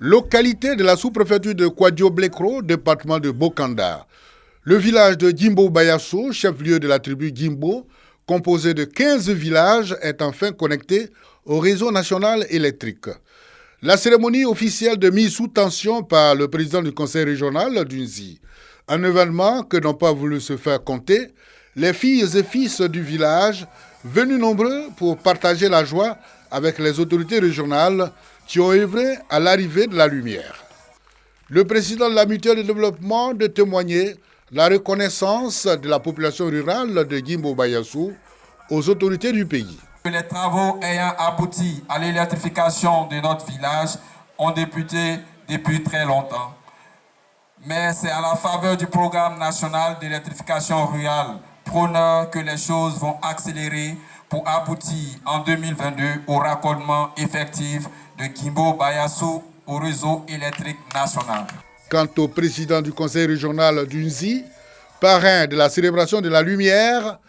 Localité de la sous-préfecture de Kwadio-Blekro, département de Bokanda. Le village de Gimbo Bayasso, chef-lieu de la tribu Gimbo, composé de 15 villages, est enfin connecté au réseau national électrique. La cérémonie officielle de mise sous tension par le président du conseil régional d'Unzi. Un événement que n'ont pas voulu se faire compter les filles et fils du village, venus nombreux pour partager la joie avec les autorités régionales qui ont œuvré à l'arrivée de la lumière. Le président de la mutuelle de développement de témoigner la reconnaissance de la population rurale de Gimbo Bayasso aux autorités du pays. Les travaux ayant abouti à l'électrification de notre village ont débuté depuis très longtemps. Mais c'est à la faveur du programme national d'électrification rurale prôneur que les choses vont accélérer pour aboutir en 2022 au raccordement effectif de Gimbo Bayasso au réseau électrique national. Quant au président du conseil régional d'Unzi, parrain de la célébration de la lumière,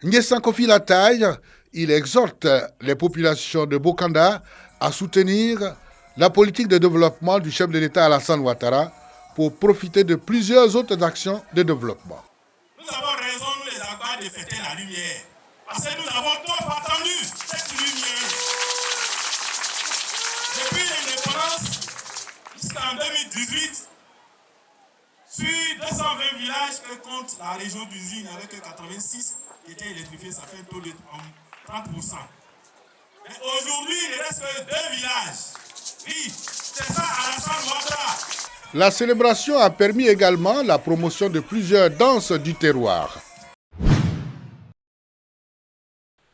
Nyesankofi Lataille, il exhorte les populations de Bokanda à soutenir la politique de développement du chef de l'État Alassane Ouattara pour profiter de plusieurs autres actions de développement. Nous avons raison, nous les Agba, de fêter la lumière. Parce que nous avons tous attendu cette lumière. Depuis l'indépendance jusqu'en 2018, sur 220 villages que compte la région d'Unzi, il n'y avait que 86 qui étaient électrifiés, ça fait un taux de 30%. Mais aujourd'hui, il ne reste que 2 villages. Oui, c'est ça Alassane Ouattara. La célébration a permis également la promotion de plusieurs danses du terroir.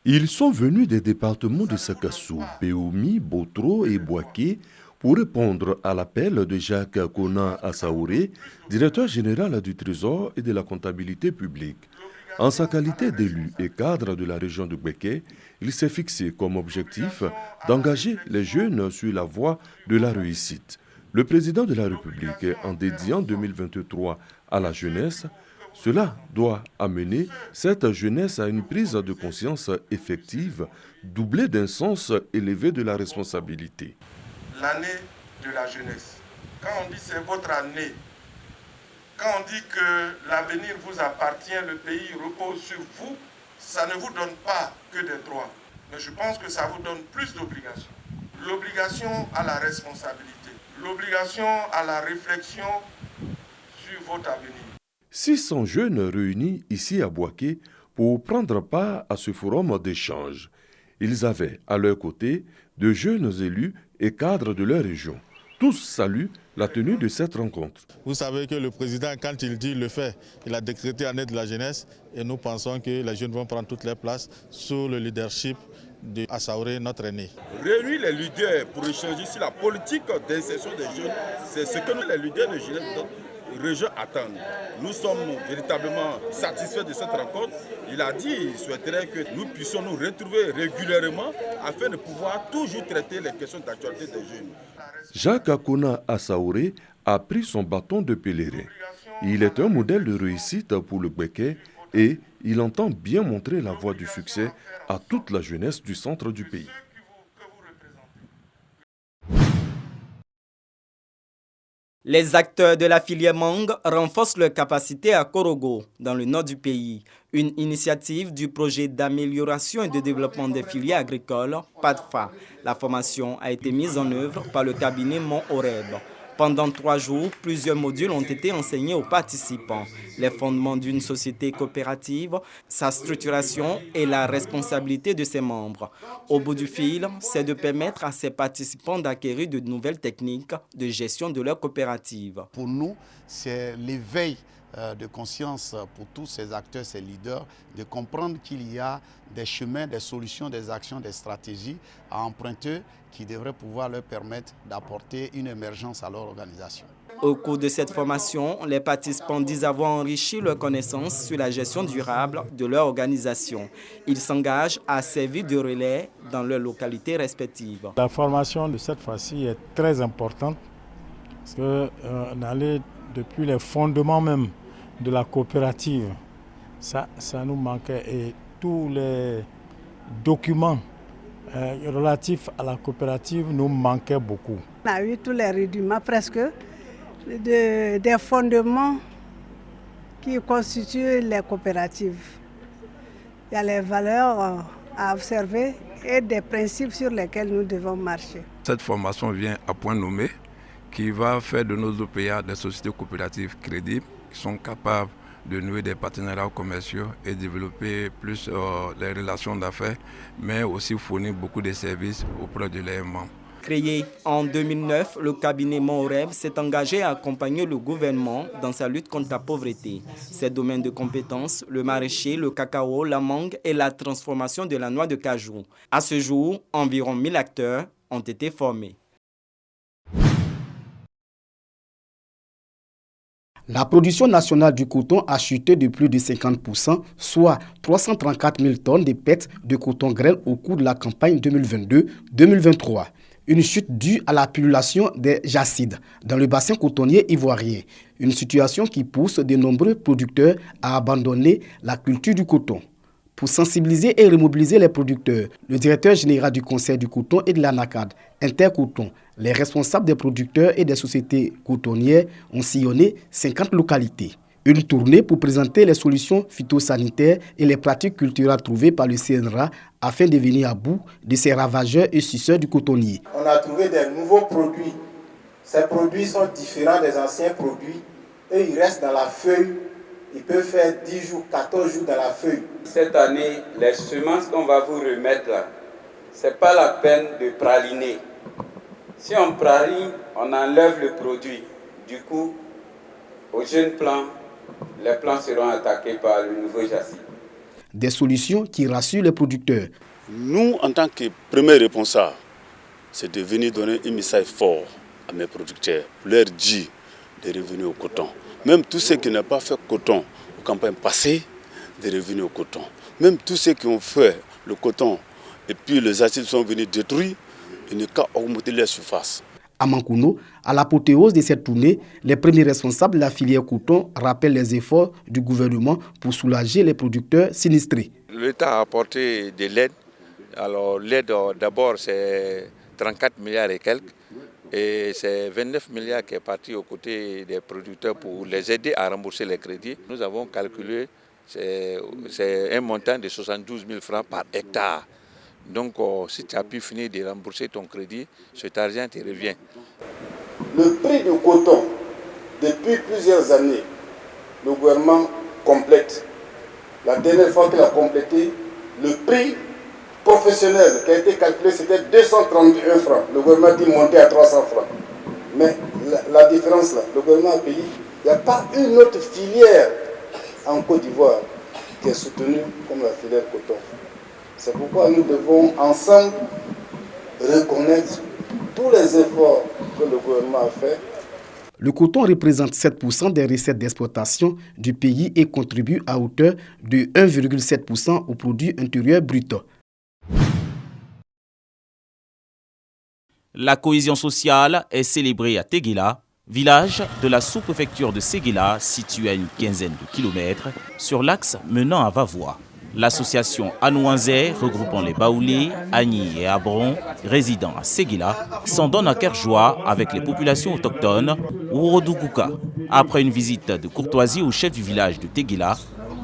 Ils sont venus des départements de Sakassou, Péoumi, Botro et Boaké pour répondre à l'appel de Jacques Kona Assaouré, directeur général du Trésor et de la comptabilité publique. En sa qualité d'élu et cadre de la région de Béké, il s'est fixé comme objectif d'engager les jeunes sur la voie de la réussite. Le président de la République, en dédiant 2023 à la jeunesse, cela doit amener cette jeunesse à une prise de conscience effective, doublée d'un sens élevé de la responsabilité. L'année de la jeunesse, quand on dit c'est votre année, quand on dit que l'avenir vous appartient, le pays repose sur vous, ça ne vous donne pas que des droits, mais je pense que ça vous donne plus d'obligations. L'obligation à la responsabilité. L'obligation à la réflexion sur votre avenir. 600 jeunes réunis ici à Boaké pour prendre part à ce forum d'échange. Ils avaient à leur côté de jeunes élus et cadres de leur région. Tous saluent la tenue de cette rencontre. Vous savez que le président, quand il dit le fait, il a décrété année de la jeunesse et nous pensons que les jeunes vont prendre toutes les places sous le leadership de Assaouré, notre aîné. Réunir les leaders pour échanger sur la politique d'insertion des jeunes, c'est ce que nous, les leaders de jeunesse de notre région, attendent. Nous sommes véritablement satisfaits de cette rencontre. Il a dit qu'il souhaiterait que nous puissions nous retrouver régulièrement afin de pouvoir toujours traiter les questions d'actualité des jeunes. Jacques Akona Assaouré a pris son bâton de pèlerin. Il est un modèle de réussite pour le Béké et il entend bien montrer la voie du succès à toute la jeunesse du centre du pays. Les acteurs de la filière mangue renforcent leurs capacités à Korogo, dans le nord du pays. Une initiative du projet d'amélioration et de développement des filières agricoles, PADFA. La formation a été mise en œuvre par le cabinet Mont Oreb. Pendant 3 jours, plusieurs modules ont été enseignés aux participants. Les fondements d'une société coopérative, sa structuration et la responsabilité de ses membres. Au bout du fil, c'est de permettre à ces participants d'acquérir de nouvelles techniques de gestion de leur coopérative. Pour nous, c'est l'éveil de conscience pour tous ces acteurs, ces leaders, de comprendre qu'il y a des chemins, des solutions, des actions, des stratégies à emprunter qui devraient pouvoir leur permettre d'apporter une émergence à leur organisation. Au cours de cette formation, les participants disent avoir enrichi leurs connaissances sur la gestion durable de leur organisation. Ils s'engagent à servir de relais dans leurs localités respectives. La formation de cette fois-ci est très importante parce qu'on allait depuis les fondements même de la coopérative. Ça nous manquait et tous les documents relatif à la coopérative nous manquait beaucoup. On a eu tous les rudiments presque des fondements qui constituent les coopératives. Il y a les valeurs à observer et des principes sur lesquels nous devons marcher. Cette formation vient à point nommé qui va faire de nos OPA des sociétés coopératives crédibles qui sont capables de nouer des partenariats commerciaux et développer plus les relations d'affaires, mais aussi fournir beaucoup de services auprès de leurs membres. Créé en 2009, le cabinet Moreb s'est engagé à accompagner le gouvernement dans sa lutte contre la pauvreté. Ses domaines de compétences, le maraîcher, le cacao, la mangue et la transformation de la noix de cajou. À ce jour, environ 1000 acteurs ont été formés. La production nationale du coton a chuté de plus de 50%, soit 334 000 tonnes de pètes de coton grêle au cours de la campagne 2022-2023. Une chute due à la pullulation des jacides dans le bassin cotonnier ivoirien. Une situation qui pousse de nombreux producteurs à abandonner la culture du coton. Pour sensibiliser et remobiliser les producteurs, le directeur général du Conseil du coton et de l'ANACAD, Intercoton, les responsables des producteurs et des sociétés cotonnières ont sillonné 50 localités. Une tournée pour présenter les solutions phytosanitaires et les pratiques culturelles trouvées par le CNRA afin de venir à bout de ces ravageurs et suceurs du cotonnier. On a trouvé des nouveaux produits. Ces produits sont différents des anciens produits et ils restent dans la feuille. Ils peuvent faire 10 jours, 14 jours dans la feuille. Cette année, les semences qu'on va vous remettre là, ce n'est pas la peine de praliner. Si on praline, on enlève le produit. Du coup, aux jeunes plants, les plants seront attaqués par le nouveau jacide. Des solutions qui rassurent les producteurs. Nous, en tant que premiers responsables, c'est de venir donner un message fort à mes producteurs, pour leur dire de revenir au coton. Même tous ceux qui n'ont pas fait coton aux campagnes passées, de revenir au coton. Même tous ceux qui ont fait le coton et puis les acides sont venus détruire, il n'y a qu'à augmenter leur surface. À Mankuno, à l'apothéose de cette tournée, les premiers responsables de la filière coton rappellent les efforts du gouvernement pour soulager les producteurs sinistrés. L'État a apporté de l'aide. Alors l'aide d'abord c'est 34 milliards et quelques. Et c'est 29 milliards qui est parti aux côtés des producteurs pour les aider à rembourser les crédits. Nous avons calculé, c'est un montant de 72 000 francs par hectare. Donc, si tu as pu finir de rembourser ton crédit, cet argent te revient. Le prix du coton, depuis plusieurs années, le gouvernement complète. La dernière fois qu'il a complété, le prix professionnel qui a été calculé, c'était 231 francs. Le gouvernement dit monter à 300 francs. Mais la différence là, le gouvernement a payé. Il n'y a pas une autre filière en Côte d'Ivoire qui est soutenue comme la filière coton. C'est pourquoi nous devons ensemble reconnaître tous les efforts que le gouvernement a fait. Le coton représente 7% des recettes d'exportation du pays et contribue à hauteur de 1,7% au produit intérieur brut. La cohésion sociale est célébrée à Teguela, village de la sous-préfecture de Séguéla, situé à une quinzaine de kilomètres, sur l'axe menant à Vavois. L'association Anouanzé, regroupant les Baoulés, Agni et Abron, résidant à Séguéla, s'en donne à cœur joie avec les populations autochtones Ourodougouka. Après une visite de courtoisie au chef du village de Teguela,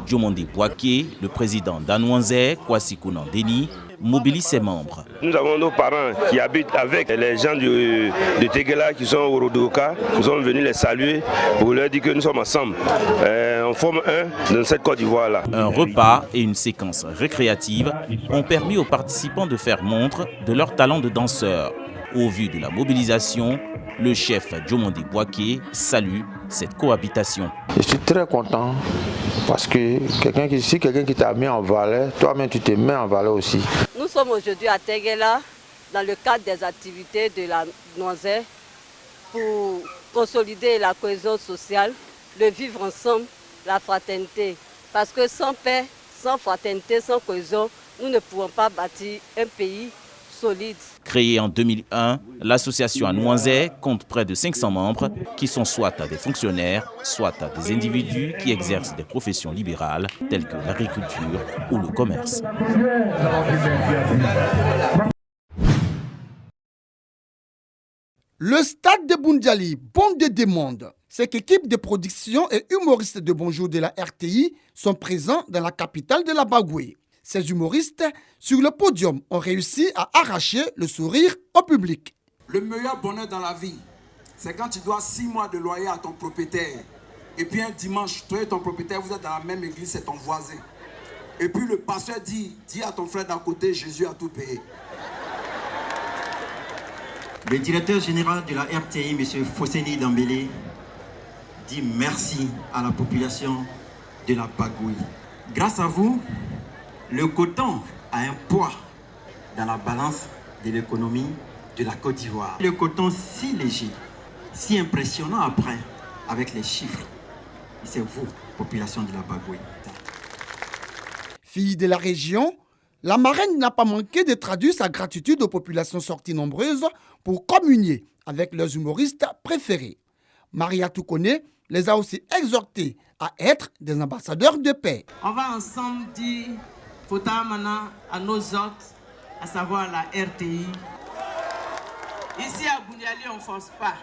Diomondi Boaké, le président d'Anouanzé, Kwasi Kounan Deni, mobilise ses membres. Nous avons nos parents qui habitent avec les gens de Teguela qui sont au Ourodougouka. Nous sommes venus les saluer pour leur dire que nous sommes ensemble. On forme un dans cette Côte d'Ivoire-là. Un repas et une séquence récréative ont permis aux participants de faire montre de leur talent de danseur. Au vu de la mobilisation, le chef Diomondi Boaké salue cette cohabitation. Je suis très content parce que si quelqu'un qui t'a mis en valeur, toi-même tu te mets en valeur aussi. Nous sommes aujourd'hui à Teguela dans le cadre des activités de la Noisette pour consolider la cohésion sociale, le vivre ensemble, la fraternité. Parce que sans paix, sans fraternité, sans cohésion, nous ne pouvons pas bâtir un pays solide. Créée en 2001, l'association Anouanzé compte près de 500 membres qui sont soit des fonctionnaires, soit des individus qui exercent des professions libérales telles que l'agriculture ou le commerce. Le stade de Boundiali bondé des mondes. Cette équipe de production et humoristes de Bonjour de la RTI sont présents dans la capitale de la Bagoué. Ces humoristes, sur le podium, ont réussi à arracher le sourire au public. Le meilleur bonheur dans la vie, c'est quand tu dois 6 mois de loyer à ton propriétaire. Et puis un dimanche, toi et ton propriétaire, vous êtes dans la même église, c'est ton voisin. Et puis le pasteur dit à ton frère d'à côté, Jésus a tout payé. Le directeur général de la RTI, M. Fosseni Dambélé, dit merci à la population de la Bagoué. Grâce à vous, le coton a un poids dans la balance de l'économie de la Côte d'Ivoire. Le coton si léger, si impressionnant après, avec les chiffres. C'est vous, population de la Bagoué. Fille de la région, la marraine n'a pas manqué de traduire sa gratitude aux populations sorties nombreuses pour communier avec leurs humoristes préférés. Maria Toukone les a aussi exhortés à être des ambassadeurs de paix. On va ensemble dire Fota Mana à nos hôtes, à savoir la RTI. Ici à Boundiali, on ne force pas,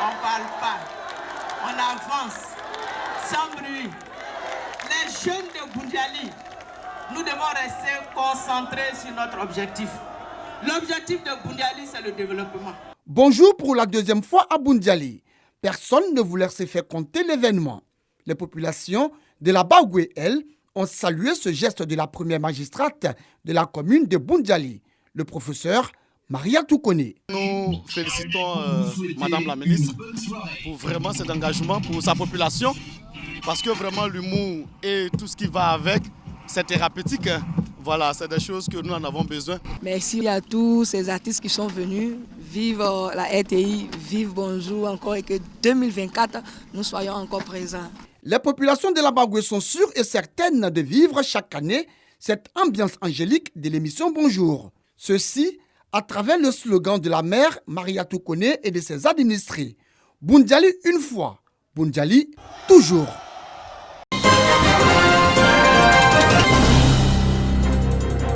on ne parle pas, on avance sans bruit. Les jeunes de Boundiali, nous devons rester concentrés sur notre objectif. L'objectif de Boundiali, c'est le développement. Bonjour pour la deuxième fois à Boundiali. Personne ne voulait se faire compter l'événement. Les populations de la Bagoué, elles, ont salué ce geste de la première magistrate de la commune de Boundiali, le professeur Maria Toukone. Nous félicitons Madame la ministre pour vraiment cet engagement pour sa population, parce que vraiment l'humour et tout ce qui va avec, c'est thérapeutique. Voilà, c'est des choses que nous en avons besoin. Merci à tous ces artistes qui sont venus. Vive la RTI, vive Bonjour encore et que 2024, nous soyons encore présents. Les populations de la Bagoué sont sûres et certaines de vivre chaque année cette ambiance angélique de l'émission Bonjour. Ceci à travers le slogan de la maire Maria Toukone et de ses administrés. Boundiali une fois, Boundiali toujours.